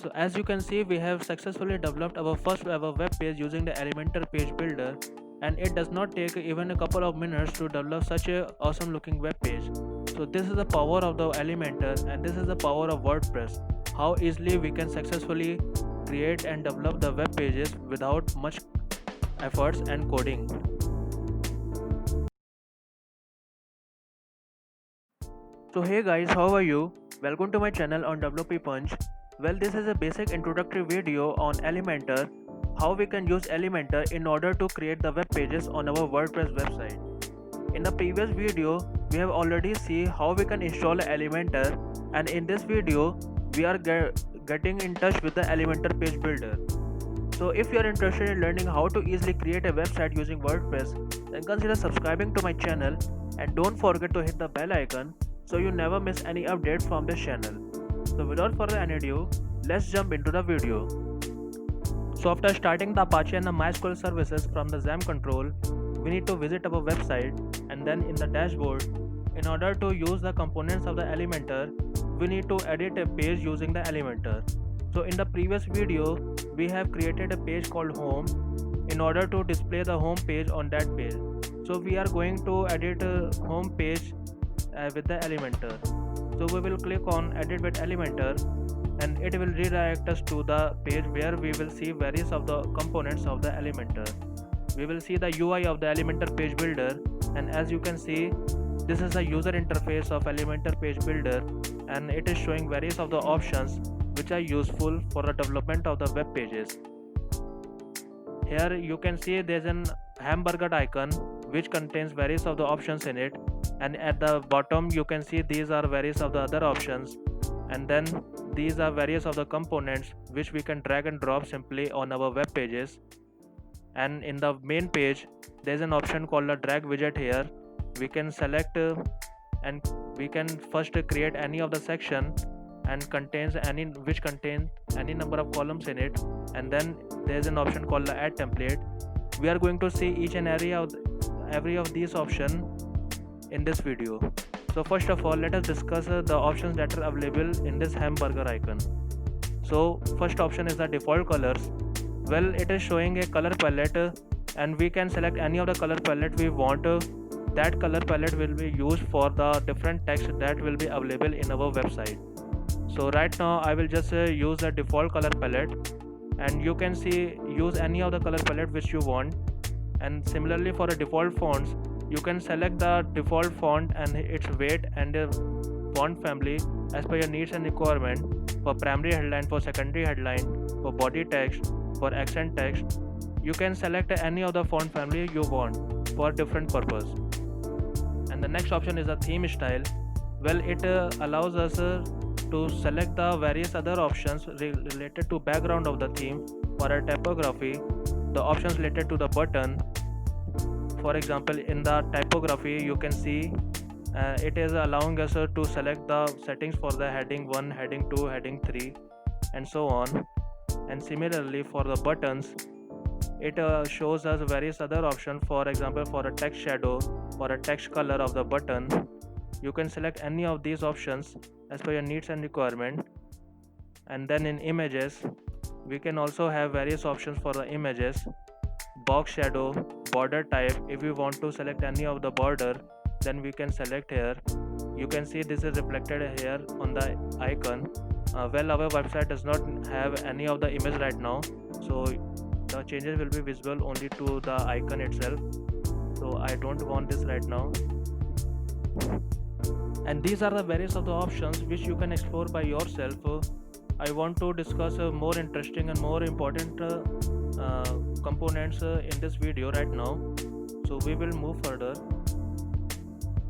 So as you can see, we have successfully developed our first ever web page using the Elementor page builder, and it does not take even a couple of minutes to develop such a awesome looking web page. So this is the power of the Elementor, and this is the power of WordPress. How easily we can successfully create and develop the web pages without much efforts and coding. So hey guys, how are you? Welcome to my channel on WP Punch. Well, this is a basic introductory video on Elementor, how we can use Elementor in order to create the web pages on our WordPress website. In the previous video, we have already seen how we can install Elementor, and in this video, we are getting in touch with the Elementor page builder. So if you are interested in learning how to easily create a website using WordPress, then consider subscribing to my channel and don't forget to hit the bell icon so you never miss any update from this channel. So without further ado, let's jump into the video. So after starting the Apache and the MySQL services from the XAMPP control, we need to visit our website, and then in the dashboard, in order to use the components of the Elementor, we need to edit a page using the Elementor. So in the previous video, we have created a page called home in order to display the home page on that page. So we are going to edit a home page with the Elementor. So we will click on edit with Elementor, and it will redirect us to the page where we will see various of the components of the Elementor. We will see the UI of the Elementor page builder, and as you can see, this is the user interface of Elementor page builder, and it is showing various of the options which are useful for the development of the web pages. Here you can see there's an hamburger icon which contains various of the options in it, and at the bottom you can see these are various of the other options, and then these are various of the components which we can drag and drop simply on our web pages. And in the main page there's an option called a drag widget. Here we can select and we can first create any of the section and contains any number of columns in it, and then there's an option called the add template. We are going to see each and every of these options in this video. So first of all, let us discuss the options that are available in this hamburger icon. So first option is the default colors. Well, it is showing a color palette, and we can select any of the color palette we want. That color palette will be used for the different text that will be available in our website. So right now I will just use the default color palette, and you can see use any of the color palette which you want. And similarly for the default fonts, you can select the default font and its weight and font family as per your needs and requirement. For primary headline, for secondary headline, for body text, for accent text, you can select any of the font family you want for different purpose. And the next option is the theme style. Well, it allows us to select the various other options related to background of the theme. For a typography, the options related to the button. For example, in the typography you can see it is allowing us to select the settings for the heading 1, heading 2, heading 3 and so on. And similarly for the buttons, it shows us various other options. For example, for a text shadow, for a text color of the button, you can select any of these options as per your needs and requirement. And then in images, we can also have various options for the images. Box shadow, border type, if we want to select any of the border, then we can select here. You can see this is reflected here on the icon. Well, our website does not have any of the image right now, so the changes will be visible only to the icon itself, so I don't want this right now. And these are the various of the options which you can explore by yourself. I want to discuss more interesting and more important components in this video right now, so we will move further.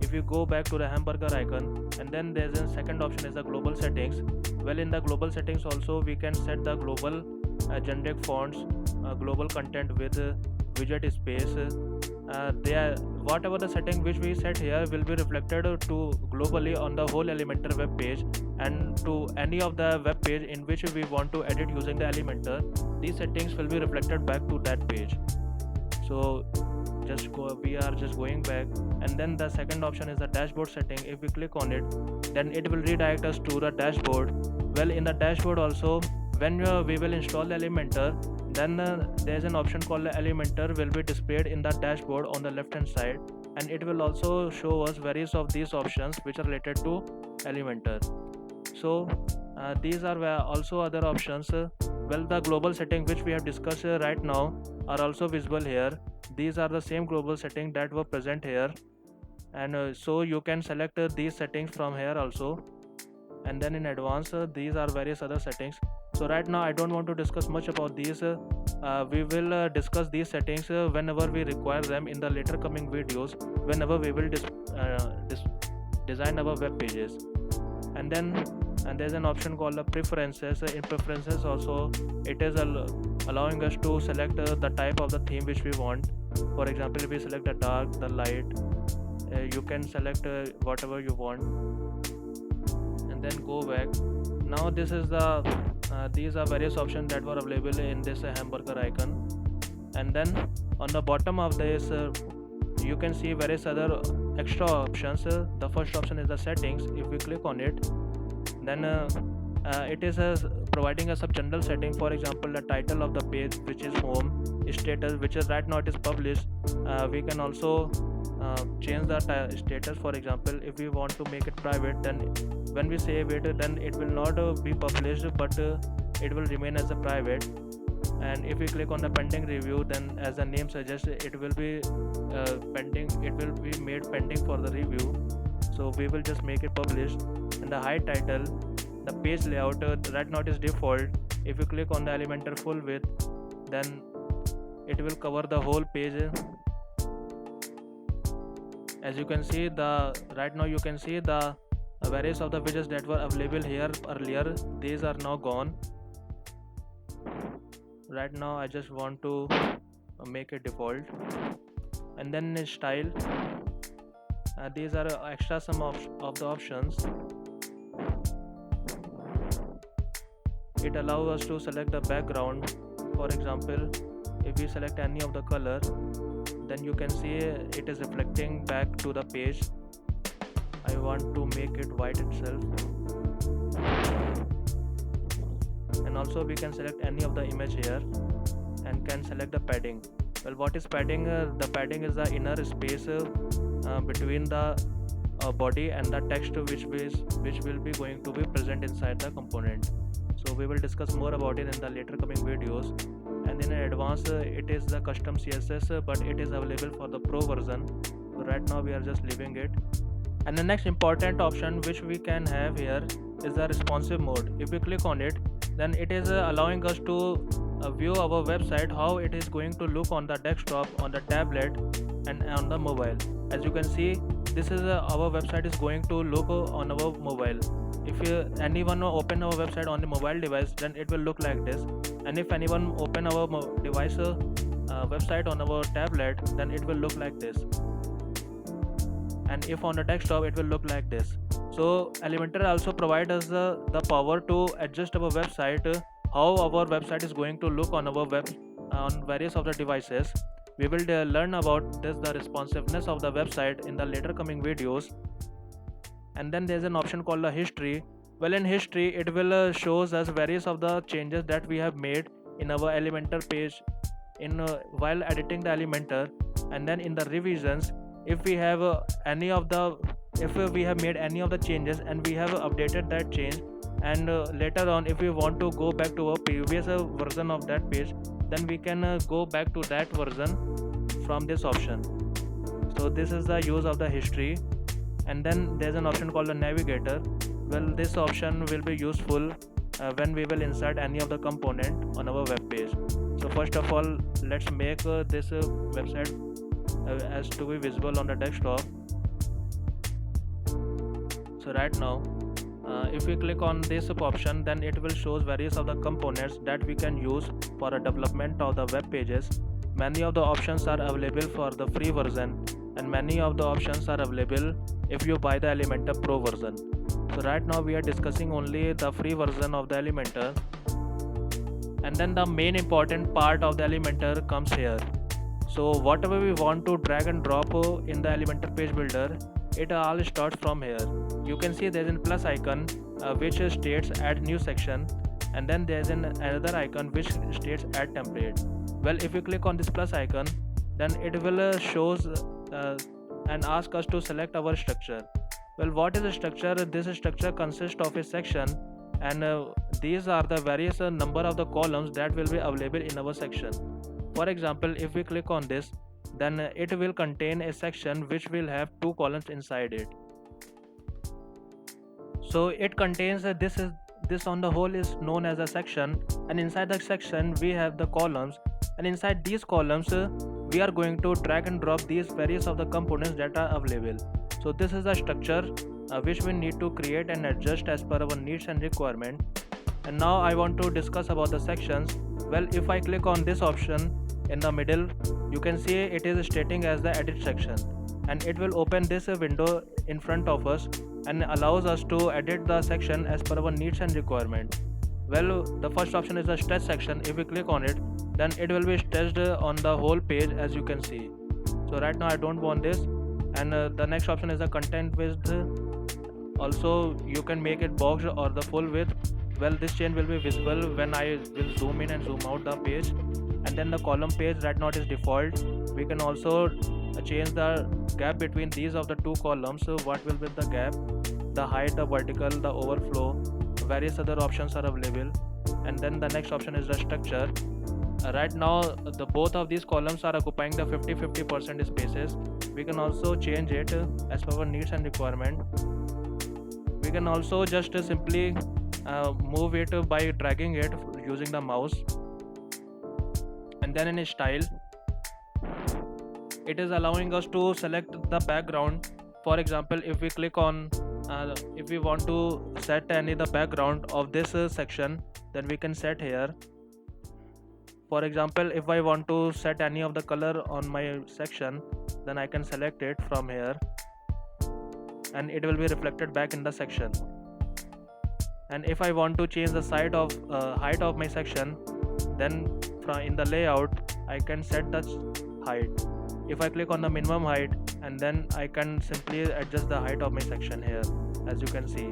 If you go back to the hamburger icon, and then there's a second option is the global settings. Well, in the global settings also we can set the global generic fonts, global content with widget space. Whatever the setting which we set here will be reflected to globally on the whole Elementor web page, and to any of the web page in which we want to edit using the Elementor, these settings will be reflected back to that page. So we are just going back, and then the second option is the dashboard setting. If we click on it, then it will redirect us to the dashboard. Well, in the dashboard also when we will install the Elementor, then there's an option called the Elementor will be displayed in the dashboard on the left hand side, and it will also show us various of these options which are related to Elementor. So these are also other options. Well, the global setting which we have discussed right now are also visible here. These are the same global setting that were present here, and so you can select these settings from here also. And then in advance, these are various other settings. So right now I don't want to discuss much about these. We will discuss these settings whenever we require them in the later coming videos, whenever we will design our web pages. And there's an option called preferences. In preferences also, it is allowing us to select the type of the theme which we want. For example, if we select the dark, the light, you can select whatever you want, and then go back. Now this is these are various options that were available in this hamburger icon. And then on the bottom of this, you can see various other extra options. The first option is the settings. If we click on it, then it is providing us a general setting. For example, the title of the page, which is home, status, which is right now it is published. We can also change the status. For example, if we want to make it private, then when we save it, then it will not be published, but it will remain as a private. And if we click on the pending review, then as the name suggests, it will be pending. It will be made pending for the review, so we will just make it published. And the hide title, the page layout, right now it is default. If you click on the Elementor full width, then it will cover the whole page. As you can see, right now you can see the various of the widgets that were available here earlier, these are now gone. Right now I just want to make it default. And then in style, these are extra some of the options. It allows us to select the background. For example, if we select any of the color, then you can see it is reflecting back to the page. I want to make it white itself. And also we can select any of the image here and can select the padding. Well, what is padding? The padding is the inner space between the body and the text which will be going to be present inside the component. So we will discuss more about it in the later coming videos. And in advance, it is the custom CSS, but it is available for the pro version. So right now we are just leaving it. And the next important option which we can have here is the responsive mode. If we click on it, then it is allowing us to view our website, how it is going to look on the desktop, on the tablet, and on the mobile. As you can see, this is our website is going to look on our mobile. If anyone open our website on the mobile device, then it will look like this. And if anyone open our device website on our tablet, then it will look like this. And if on the desktop, it will look like this. So Elementor also provides us the power to adjust our website, how our website is going to look on our web on various of the devices. We will learn about this, the responsiveness of the website, in the later coming videos. And then there's an option called the history. Well, in history, it will shows us various of the changes that we have made in our Elementor page while editing the Elementor. And then in the revisions, if we have we have made any of the changes and we have updated that change, and later on if we want to go back to a previous version of that page, then we can go back to that version from this option. So this is the use of the history. And then there's an option called the navigator. Well, this option will be useful when we will insert any of the component on our web page. So first of all, let's make this website as to be visible on the desktop. So right now, if we click on this option, then it will show various of the components that we can use for a development of the web pages. Many of the options are available for the free version, and many of the options are available if you buy the Elementor Pro version. So right now we are discussing only the free version of the Elementor. And then the main important part of the Elementor comes here. So whatever we want to drag and drop in the Elementor page builder, it all starts from here. You can see there is a plus icon which states add new section. and then there's another icon which states add template. Well, if you click on this plus icon, then it will shows and ask us to select our structure. Well, what is a structure? This structure consists of a section, and these are the various number of the columns that will be available in our section. For example, if we click on this, then it will contain a section which will have 2 columns inside it. So it contains this on the whole is known as a section, and inside the section we have the columns, and inside these columns we are going to drag and drop these various of the components that are available. So this is the structure which we need to create and adjust as per our needs and requirement. And now I want to discuss about the sections. Well, if I click on this option in the middle, you can see it is stating as the edit section, and it will open this window in front of us and allows us to edit the section as per our needs and requirement. Well, the first option is the stretch section. If we click on it, then it will be stretched on the whole page, as you can see. So right now I don't want this. And the next option is the content width. Also, you can make it boxed or the full width. Well, this change will be visible when I will zoom in and zoom out the page. And then the column page, right now it is default. We can also change the gap between these of the 2 columns. So what will be the gap, the height, the vertical, the overflow, various other options are available. And then the next option is the structure. Right now the both of these columns are occupying the 50-50% spaces. We can also change it as per our needs and requirement. We can also just simply move it by dragging it using the mouse. And then in style, it is allowing us to select the background. For example, if we click on if we want to set any the background of this section, then we can set here. For example, if I want to set any of the color on my section, then I can select it from here, and it will be reflected back in the section. And if I want to change the height of my section, then in the layout I can set the height. If I click on the minimum height, and then I can simply adjust the height of my section here, as you can see.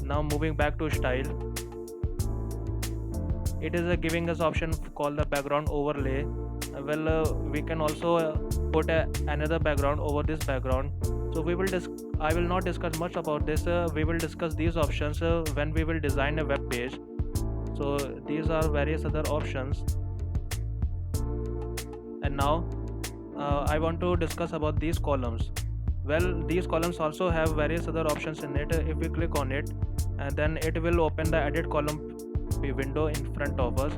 Now moving back to style, it is giving us option called the background overlay. Well, we can also put another background over this background. So I will not discuss much about this. We will discuss these options when we will design a web page. So these are various other options. And now I want to discuss about these columns. Well, these columns also have various other options in it. If we click on it, and then it will open the edit column window in front of us,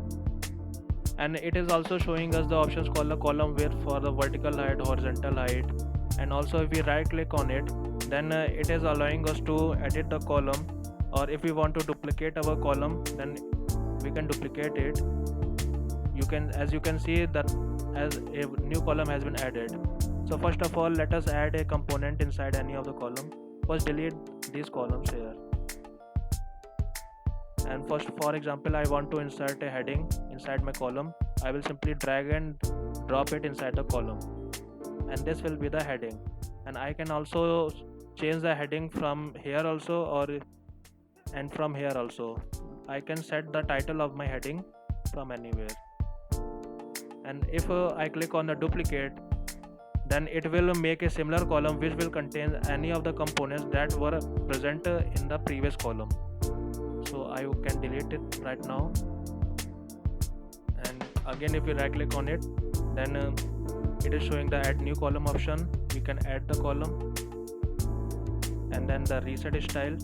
and it is also showing us the options called the column width for the vertical height, horizontal height. And also if we right click on it, then it is allowing us to edit the column, or if we want to duplicate our column, then we can duplicate it. As you can see that as a new column has been added. So first of all, let us add a component inside any of the column. First, delete these columns here. And first, for example, I want to insert a heading inside my column. I will simply drag and drop it inside the column, and this will be the heading. And I can also change the heading from here also, and from here also. I can set the title of my heading from anywhere. And if I click on the duplicate, then it will make a similar column which will contain any of the components that were present in the previous column. So I can delete it right now. And again, if we right click on it, then it is showing the add new column option. We can add the column, and then the reset style.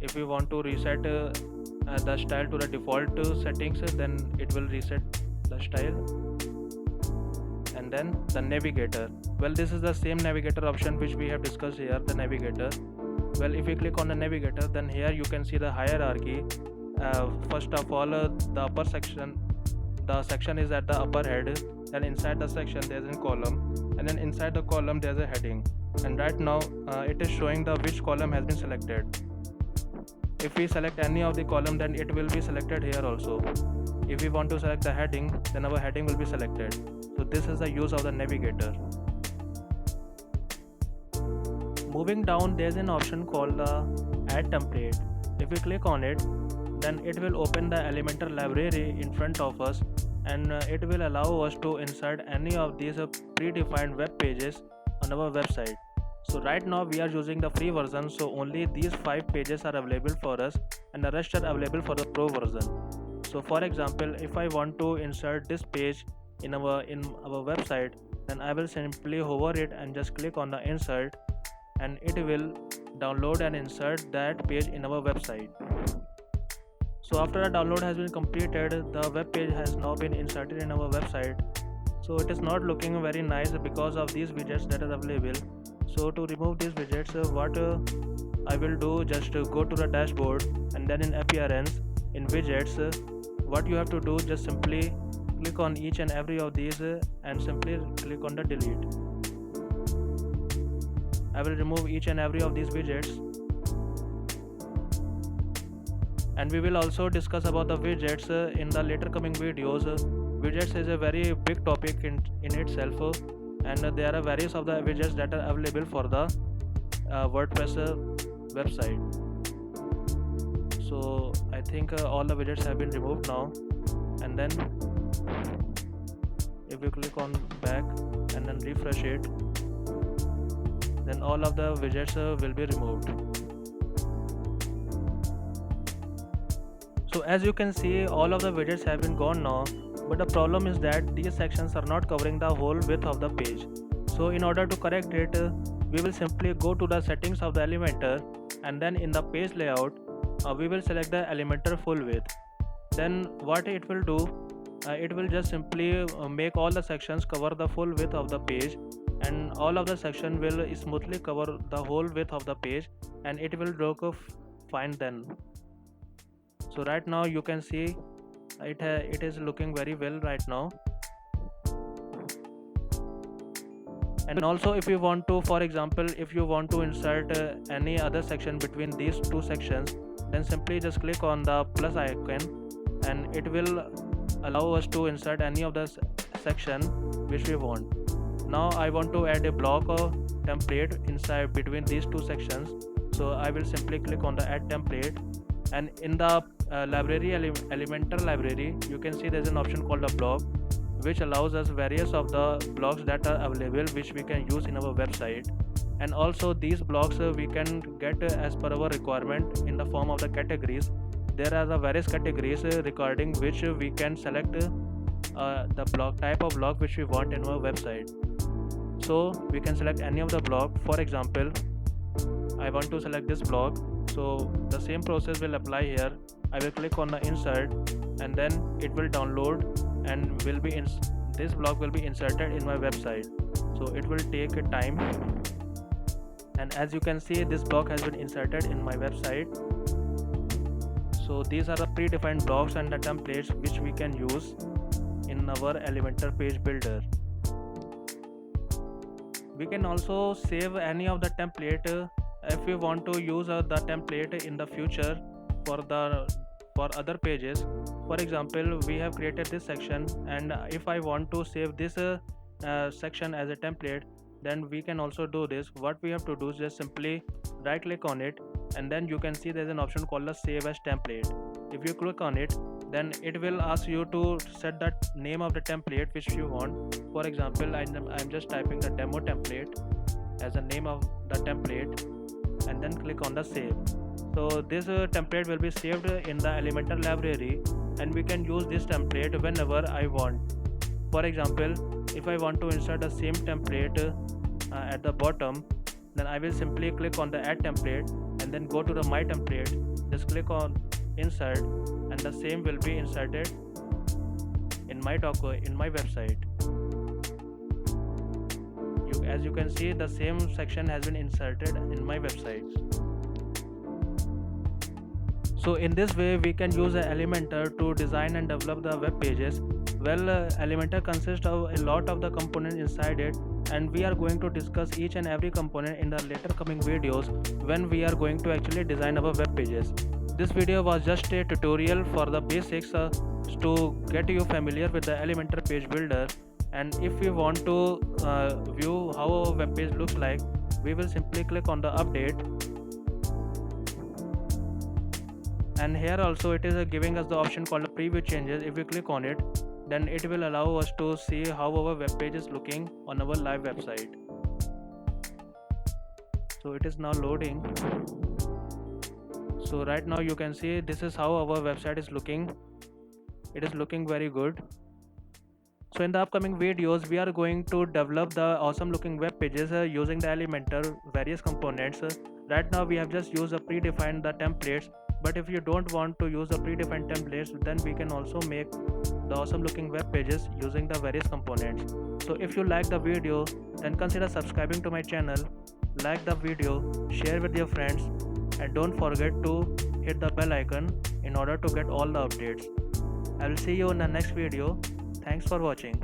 If we want to reset the style to the default settings, then it will reset the style. And then the navigator. Well, this is the same navigator option which we have discussed here, the navigator. Well, if we click on the navigator, then here you can see the hierarchy. First of all, the upper section, the section is at the upper head. Then inside the section there is a column, and then inside the column there is a heading. And right now it is showing the which column has been selected. If we select any of the column, then it will be selected here also. If we want to select the heading, then our heading will be selected. So this is the use of the navigator. Moving down, there is an option called the add template. If we click on it, then it will open the Elementor library in front of us, and it will allow us to insert any of these predefined web pages on our website. So right now we are using the free version, so only these 5 pages are available for us and the rest are available for the pro version. So for example, if I want to insert this page in our website, then I will simply hover it and just click on the insert, and it will download and insert that page in our website. So after the download has been completed, the web page has now been inserted in our website. So it is not looking very nice because of these widgets that are available. So to remove these widgets, what I will do, just go to the dashboard, and then in appearance, in widgets, what you have to do, just simply click on each and every of these and simply click on the delete. I will remove each and every of these widgets, and we will also discuss about the widgets in the later coming videos. Widgets is a very big topic in itself, and there are various of the widgets that are available for the WordPress website. So I think all the widgets have been removed now, and then if you click on back and then refresh it, then all of the widgets will be removed. So as you can see, all of the widgets have been gone now, but the problem is that these sections are not covering the whole width of the page. So in order to correct it, we will simply go to the settings of the Elementor, and then in the page layout, we will select the Elementor full width. Then what it will do, it will just simply make all the sections cover the full width of the page, and all of the section will smoothly cover the whole width of the page, and it will look fine then. So right now you can see it is looking very well right now. And also, if you want to, for example, if you want to insert any other section between these two sections, then simply just click on the plus icon, and it will allow us to insert any of the section which we want. Now I want to add a block or template inside between these two sections, so I will simply click on the add template, and in the Elementor library, you can see there's an option called a block, which allows us various of the blocks that are available which we can use in our website. And also these blocks we can get as per our requirement in the form of the categories. There are the various categories regarding which we can select the block type of block which we want in our website. So we can select any of the block. For example, I want to select this block, so the same process will apply here. I will click on the insert, and then it will download and will be this block will be inserted in my website. So it will take a time, and as you can see, this block has been inserted in my website. So these are the predefined blocks and the templates which we can use in our Elementor page builder. We can also save any of the template if we want to use the template in the future for other pages. For example, we have created this section, and if I want to save this section as a template, then we can also do this. What we have to do is just simply right click on it, and then you can see there's an option called the save as template. If you click on it, then it will ask you to set the name of the template which you want. For example, I'm just typing the demo template as the name of the template, and then click on the save. So this template will be saved in the Elementor library, and we can use this template whenever I want. For example, if I want to insert the same template at the bottom, then I will simply click on the add template and then go to the my template, just click on insert, and the same will be inserted in my website. As you can see, the same section has been inserted in my website. So in this way we can use Elementor to design and develop the web pages. Well, Elementor consists of a lot of the components inside it, and we are going to discuss each and every component in the later coming videos when we are going to actually design our web pages. This video was just a tutorial for the basics to get you familiar with the Elementor page builder, and if we want to view how our web page looks like, we will simply click on the update, And here also it is giving us the option called preview changes. If we click on it, then it will allow us to see how our web page is looking on our live website. So it is now loading. So right now you can see this is how our website is looking. It is looking very good. So in the upcoming videos we are going to develop the awesome looking web pages using the Elementor various components. Right now we have just used a predefined the templates, but if you don't want to use the predefined templates, then we can also make the awesome looking web pages using the various components. So if you like the video, then consider subscribing to my channel, like the video, share with your friends, and don't forget to hit the bell icon in order to get all the updates. I will see you in the next video. Thanks for watching.